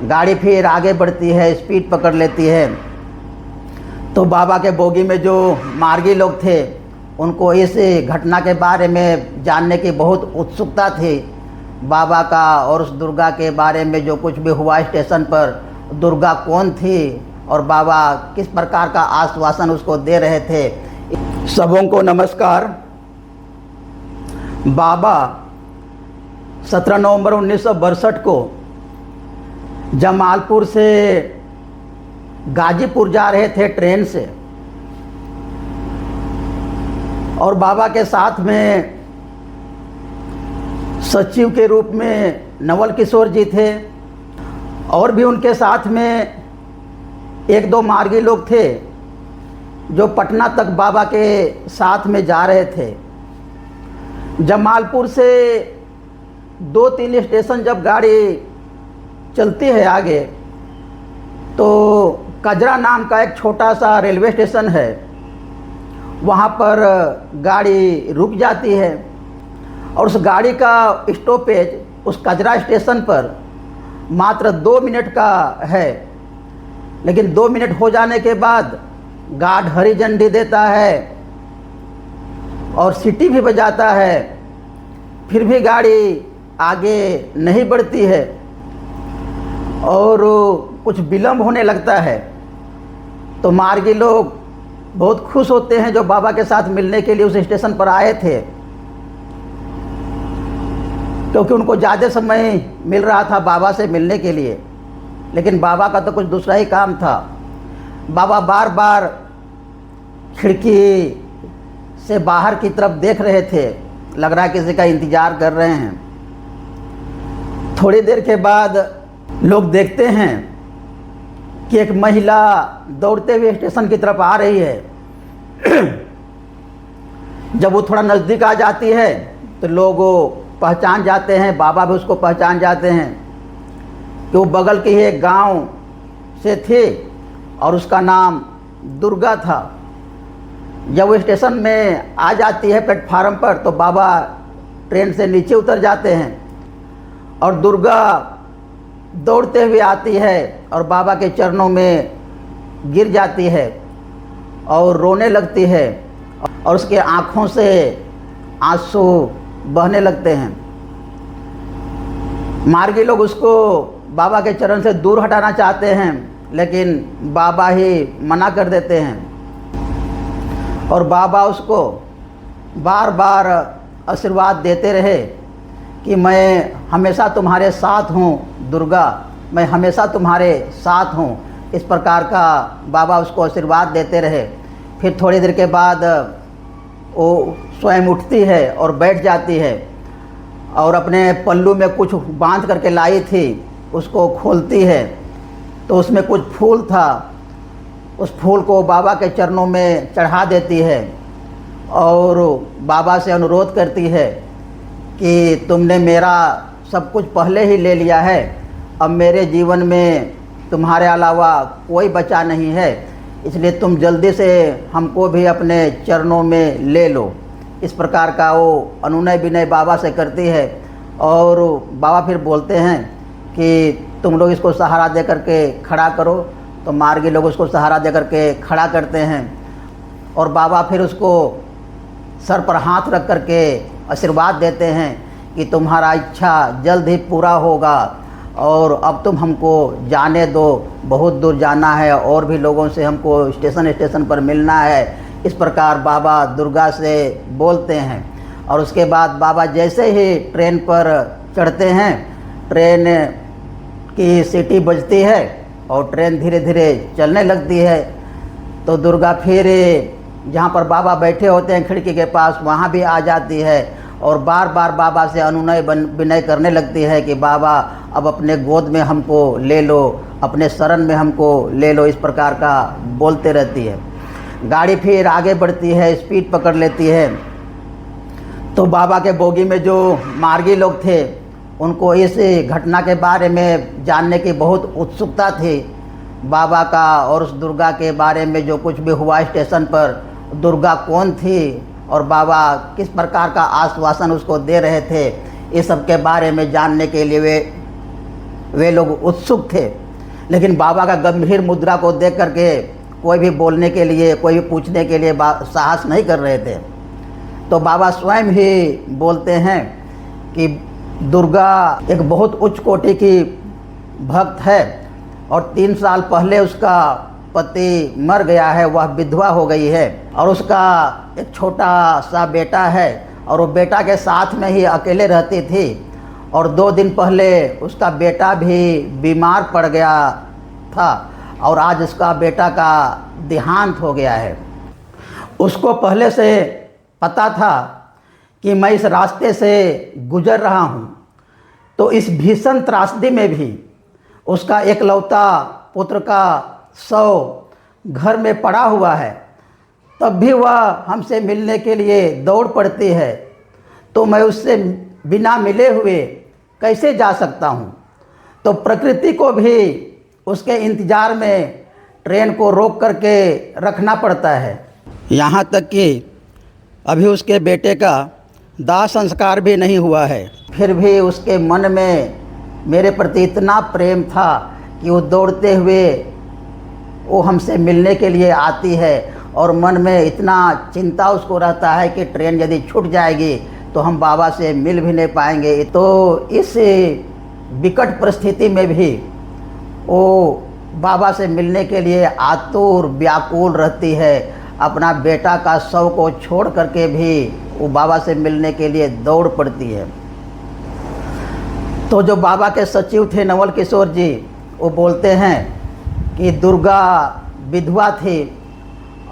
गाड़ी फिर आगे बढ़ती है, स्पीड पकड़ लेती है। तो बाबा के बोगी में जो मार्गी लोग थे उनको इस घटना के बारे में जानने की बहुत उत्सुकता थी। बाबा का और उस दुर्गा के बारे में जो कुछ भी हुआ स्टेशन पर, दुर्गा कौन थी और बाबा किस प्रकार का आश्वासन उसको दे रहे थे। सबों को नमस्कार। बाबा 17 नवंबर 1962 को जमालपुर से गाजीपुर जा रहे थे ट्रेन से, और बाबा के साथ में सचिव के रूप में नवल किशोर जी थे, और भी उनके साथ में एक दो मार्गी लोग थे जो पटना तक बाबा के साथ में जा रहे थे। जमालपुर से 2-3 स्टेशन जब गाड़ी चलती है आगे, तो कजरा नाम का एक छोटा सा रेलवे स्टेशन है, वहाँ पर गाड़ी रुक जाती है। और उस गाड़ी का स्टॉपेज उस कजरा स्टेशन पर मात्र 2 मिनट का है, लेकिन 2 मिनट हो जाने के बाद गार्ड हरी झंडी देता है और सीटी भी बजाता है, फिर भी गाड़ी आगे नहीं बढ़ती है और कुछ विलम्ब होने लगता है। तो मार्गी लोग बहुत खुश होते हैं जो बाबा के साथ मिलने के लिए उस स्टेशन पर आए थे, क्योंकि उनको ज़्यादा समय मिल रहा था बाबा से मिलने के लिए। लेकिन बाबा का तो कुछ दूसरा ही काम था। बाबा बार बार खिड़की से बाहर की तरफ देख रहे थे, लग रहा है किसी का इंतज़ार कर रहे हैं। थोड़ी देर के बाद लोग देखते हैं कि एक महिला दौड़ते हुए स्टेशन की तरफ आ रही है। जब वो थोड़ा नज़दीक आ जाती है तो लोग पहचान जाते हैं, बाबा भी उसको पहचान जाते हैं कि वो बगल के ही एक गांव से थे और उसका नाम दुर्गा था। जब वो स्टेशन में आ जाती है प्लेटफार्म पर, तो बाबा ट्रेन से नीचे उतर जाते हैं और दुर्गा दौड़ते हुए आती है और बाबा के चरणों में गिर जाती है और रोने लगती है, और उसके आँखों से आंसू बहने लगते हैं। मार्गी लोग उसको बाबा के चरण से दूर हटाना चाहते हैं, लेकिन बाबा ही मना कर देते हैं। और बाबा उसको बार बार आशीर्वाद देते रहे कि मैं हमेशा तुम्हारे साथ हूँ दुर्गा, मैं हमेशा तुम्हारे साथ हूँ। इस प्रकार का बाबा उसको आशीर्वाद देते रहे। फिर थोड़ी देर के बाद वो स्वयं उठती है और बैठ जाती है और अपने पल्लू में कुछ बांध करके लाई थी उसको खोलती है, तो उसमें कुछ फूल था। उस फूल को बाबा के चरणों में चढ़ा देती है और बाबा से अनुरोध करती है कि तुमने मेरा सब कुछ पहले ही ले लिया है, अब मेरे जीवन में तुम्हारे अलावा कोई बचा नहीं है, इसलिए तुम जल्दी से हमको भी अपने चरणों में ले लो। इस प्रकार का वो अनुनय विनय बाबा से करती है। और बाबा फिर बोलते हैं कि तुम लोग इसको सहारा दे करके खड़ा करो। तो मार्गी लोग उसको सहारा दे करके खड़ा करते हैं और बाबा फिर उसको सर पर हाथ रख करके आशीर्वाद देते हैं कि तुम्हारा इच्छा जल्द ही पूरा होगा और अब तुम हमको जाने दो, बहुत दूर जाना है और भी लोगों से हमको स्टेशन पर मिलना है। इस प्रकार बाबा दुर्गा से बोलते हैं। और उसके बाद बाबा जैसे ही ट्रेन पर चढ़ते हैं, ट्रेन की सीटी बजती है और ट्रेन धीरे धीरे चलने लगती है। तो दुर्गा फिर जहाँ पर बाबा बैठे होते हैं खिड़की के पास, वहाँ भी आ जाती है और बार बार बाबा से अनुनय विनय करने लगती है कि बाबा अब अपने गोद में हमको ले लो, अपने शरण में हमको ले लो। इस प्रकार का बोलते रहती है। गाड़ी फिर आगे बढ़ती है, स्पीड पकड़ लेती है। तो बाबा के बोगी में जो मार्गी लोग थे उनको इस घटना के बारे में जानने की बहुत उत्सुकता थी। बाबा का और उस दुर्गा के बारे में जो कुछ भी हुआ स्टेशन पर, दुर्गा कौन थी और बाबा किस प्रकार का आश्वासन उसको दे रहे थे, इस सब के बारे में जानने के लिए वे वे लोग उत्सुक थे, लेकिन बाबा का गंभीर मुद्रा को देख करके कोई भी बोलने के लिए, कोई भी पूछने के लिए साहस नहीं कर रहे थे। तो बाबा स्वयं ही बोलते हैं कि दुर्गा एक बहुत उच्च कोटि की भक्त है और 3 साल पहले उसका पति मर गया है, वह विधवा हो गई है और उसका एक छोटा सा बेटा है और वो बेटा के साथ में ही अकेले रहती थी और 2 दिन पहले उसका बेटा भी बीमार पड़ गया था और आज उसका बेटा का देहांत हो गया है। उसको पहले से पता था कि मैं इस रास्ते से गुजर रहा हूँ, तो इस भीषण त्रासदी में भी उसका एकलौता पुत्र का शव घर में पड़ा हुआ है, तब भी वह हमसे मिलने के लिए दौड़ पड़ती है। तो मैं उससे बिना मिले हुए कैसे जा सकता हूँ? तो प्रकृति को भी उसके इंतज़ार में ट्रेन को रोक करके रखना पड़ता है। यहाँ तक कि अभी उसके बेटे का दाह संस्कार भी नहीं हुआ है, फिर भी उसके मन में मेरे प्रति इतना प्रेम था कि वो दौड़ते हुए वो हमसे मिलने के लिए आती है और मन में इतना चिंता उसको रहता है कि ट्रेन यदि छूट जाएगी तो हम बाबा से मिल भी नहीं पाएंगे। तो इस विकट परिस्थिति में भी वो बाबा से मिलने के लिए आतुर व्याकुल रहती है। अपना बेटा का शव को छोड़ करके भी वो बाबा से मिलने के लिए दौड़ पड़ती है। तो जो बाबा के सचिव थे नवल किशोर जी, वो बोलते हैं कि दुर्गा विधवा थी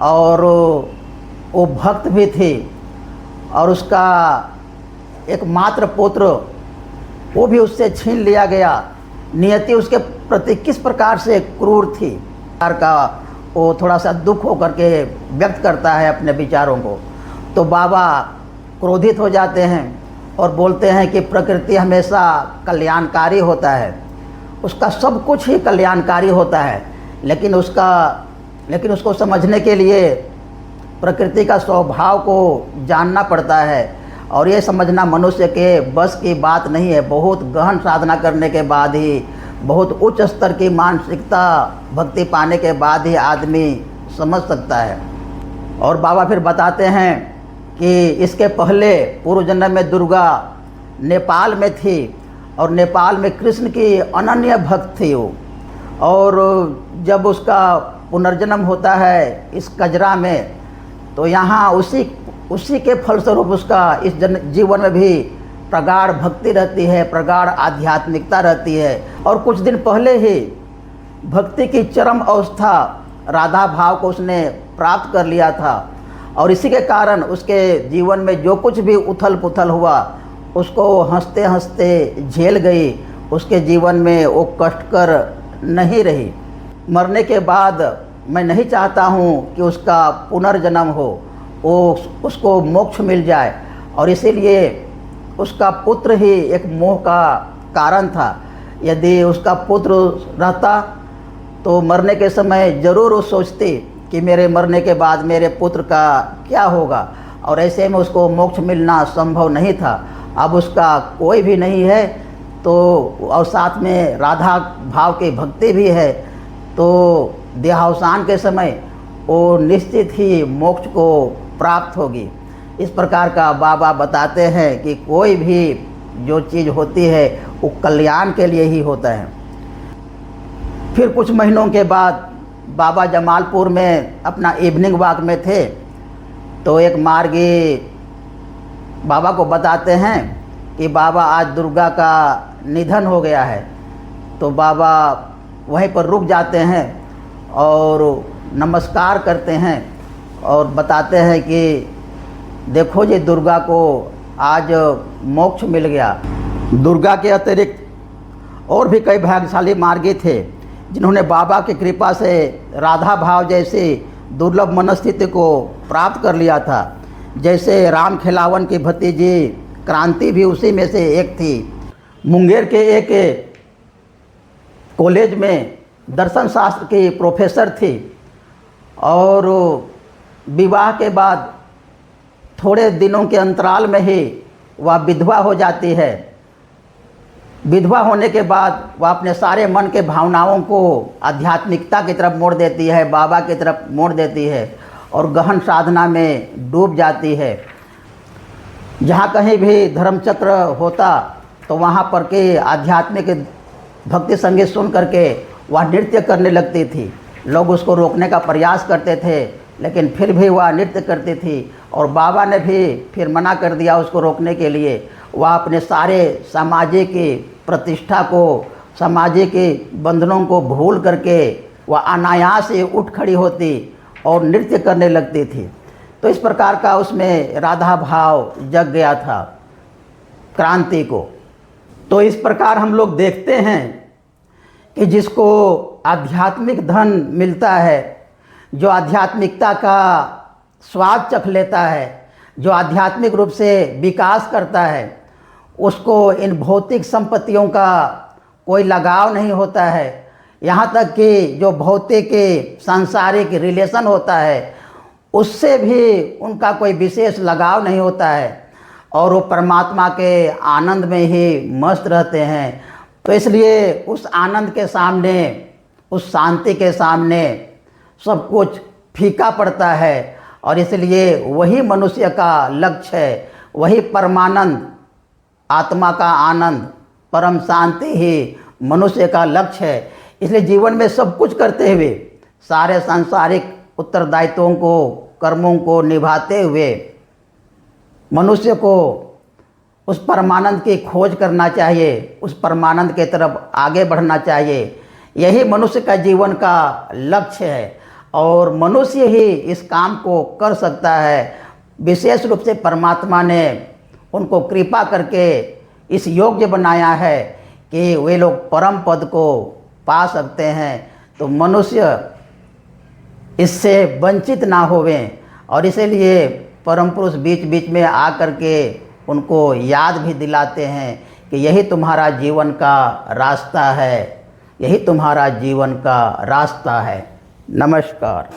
और वो भक्त भी थी और उसका एकमात्र पुत्र वो भी उससे छीन लिया गया। नियति उसके प्रति किस प्रकार से क्रूर थी का वो थोड़ा सा दुख होकर के व्यक्त करता है अपने विचारों को। तो बाबा क्रोधित हो जाते हैं और बोलते हैं कि प्रकृति हमेशा कल्याणकारी होता है, उसका सब कुछ ही कल्याणकारी होता है, लेकिन उसको समझने के लिए प्रकृति का स्वभाव को जानना पड़ता है और ये समझना मनुष्य के बस की बात नहीं है। बहुत गहन साधना करने के बाद ही, बहुत उच्च स्तर की मानसिकता भक्ति पाने के बाद ही आदमी समझ सकता है। और बाबा फिर बताते हैं कि इसके पहले पूर्व जन्म में दुर्गा नेपाल में थी और नेपाल में कृष्ण की अनन्य भक्त थी वो, और जब उसका पुनर्जन्म होता है इस कजरा में, तो यहाँ उसी के फलस्वरूप उसका इस जीवन में भी प्रगाढ़ भक्ति रहती है, प्रगाढ़ आध्यात्मिकता रहती है। और कुछ दिन पहले ही भक्ति की चरम अवस्था राधा भाव को उसने प्राप्त कर लिया था और इसी के कारण उसके जीवन में जो कुछ भी उथल पुथल हुआ उसको हंसते हंसते झेल गई। उसके जीवन में वो कष्टकर नहीं रही। मरने के बाद मैं नहीं चाहता हूँ कि उसका पुनर्जन्म हो, उसको मोक्ष मिल जाए, और इसीलिए उसका पुत्र ही एक मोह का कारण था। यदि उसका पुत्र रहता तो मरने के समय ज़रूर वो सोचती कि मेरे मरने के बाद मेरे पुत्र का क्या होगा, और ऐसे में उसको मोक्ष मिलना संभव नहीं था। अब उसका कोई भी नहीं है, तो और साथ में राधा भाव की भक्ति भी है, तो देहावसान के समय वो निश्चित ही मोक्ष को प्राप्त होगी। इस प्रकार का बाबा बताते हैं कि कोई भी जो चीज़ होती है वो कल्याण के लिए ही होता है। फिर कुछ महीनों के बाद बाबा जमालपुर में अपना इवनिंग वॉक में थे, तो एक मार्गी बाबा को बताते हैं कि बाबा आज दुर्गा का निधन हो गया है। तो बाबा वहीं पर रुक जाते हैं और नमस्कार करते हैं और बताते हैं कि देखो जी, दुर्गा को आज मोक्ष मिल गया। दुर्गा के अतिरिक्त और भी कई भाग्यशाली मार्गी थे जिन्होंने बाबा की कृपा से राधा भाव जैसी दुर्लभ मनस्थिति को प्राप्त कर लिया था। जैसे राम खिलावन की भतीजी क्रांति भी उसी में से एक थी। मुंगेर के एक कॉलेज में दर्शन शास्त्र की प्रोफेसर थी और विवाह के बाद थोड़े दिनों के अंतराल में ही वह विधवा हो जाती है। विधवा होने के बाद वह अपने सारे मन के भावनाओं को आध्यात्मिकता की तरफ मोड़ देती है, बाबा की तरफ मोड़ देती है और गहन साधना में डूब जाती है। जहाँ कहीं भी धर्मचक्र होता तो वहाँ पर के आध्यात्मिक भक्ति संगीत सुन करके वह नृत्य करने लगती थी। लोग उसको रोकने का प्रयास करते थे, लेकिन फिर भी वह नृत्य करती थी और बाबा ने भी फिर मना कर दिया उसको रोकने के लिए। वह अपने सारे सामाजिक प्रतिष्ठा को, सामाजिक बंधनों को भूल करके वह अनायास से उठ खड़ी होती और नृत्य करने लगती थी। तो इस प्रकार का उसमें राधा भाव जग गया था, क्रांति को। तो इस प्रकार हम लोग देखते हैं कि जिसको आध्यात्मिक धन मिलता है, जो आध्यात्मिकता का स्वाद चख लेता है, जो आध्यात्मिक रूप से विकास करता है, उसको इन भौतिक संपत्तियों का कोई लगाव नहीं होता है। यहाँ तक कि जो भौतिक सांसारिक रिलेशन होता है उससे भी उनका कोई विशेष लगाव नहीं होता है और वो परमात्मा के आनंद में ही मस्त रहते हैं। तो इसलिए उस आनंद के सामने, उस शांति के सामने सब कुछ फीका पड़ता है और इसलिए वही मनुष्य का लक्ष्य है, वही परमानंद, आत्मा का आनंद, परम शांति ही मनुष्य का लक्ष्य है। इसलिए जीवन में सब कुछ करते हुए, सारे सांसारिक उत्तरदायित्वों को, कर्मों को निभाते हुए मनुष्य को उस परमानंद की खोज करना चाहिए, उस परमानंद के तरफ आगे बढ़ना चाहिए। यही मनुष्य का जीवन का लक्ष्य है और मनुष्य ही इस काम को कर सकता है। विशेष रूप से परमात्मा ने उनको कृपा करके इस योग्य बनाया है कि वे लोग परम पद को पा सकते हैं। तो मनुष्य इससे वंचित ना होवें और इसीलिए परम पुरुष बीच बीच में आ कर के उनको याद भी दिलाते हैं कि यही तुम्हारा जीवन का रास्ता है, यही तुम्हारा जीवन का रास्ता है। नमस्कार।